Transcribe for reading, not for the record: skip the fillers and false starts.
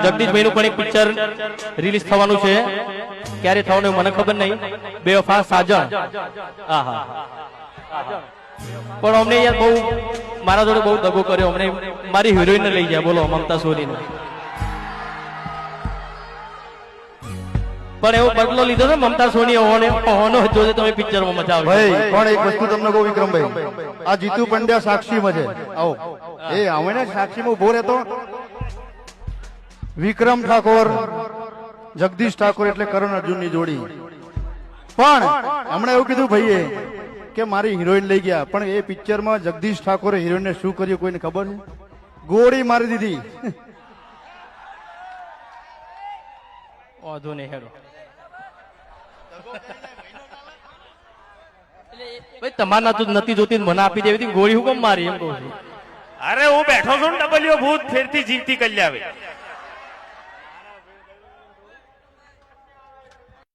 જગદીશભાઈ નું પણ એક પિક્ચર રિલીઝ થવાનું છે, ક્યારે થવાનું મને ખબર નહીં. બેવફા સાજણ. પણ અમને યાર બહુ મારા જોડે બહુ દગો કર્યો. અમને મારી હિરોઈન લઈ ગયા, બોલો, મમતા સોનીને. પણ એવો બદલો લીધો ને મમતા સોની હોવાનો જોજે તમે પિક્ચરમાં મજા આવે. ભાઈ પણ એક વસ્તુ તમને કહું વિક્રમભાઈ, આ જીતુ પંડ્યા સાક્ષીમાં છે. આવો એ આવે ને સાક્ષીમાં ઉભો રહેતો વિક્રમ ઠાકોર જગદીશ ઠાકોર એટલે કરણ અર્જુનની જોડી. પણ હમણાં એવું કીધું ભાઈએ કે મારી હિરોઈન લઈ ગયા, પણ એ પિક્ચરમાં જગદીશ ઠાકોરે હિરોઈનને શું કર્યું કોઈને ખબર છે? ગોળી મારી દીધી. વાંધો નહીં, હેડો ભાઈ. તમારા તો નથી જોતી, મને આપી દેવી ગોળી. હું કેમ મારી એમ કહું છું. અરે હું બેઠો છું ને ડબલ્યુ ભૂત ફેરથી જીવતી કલ્યાવે.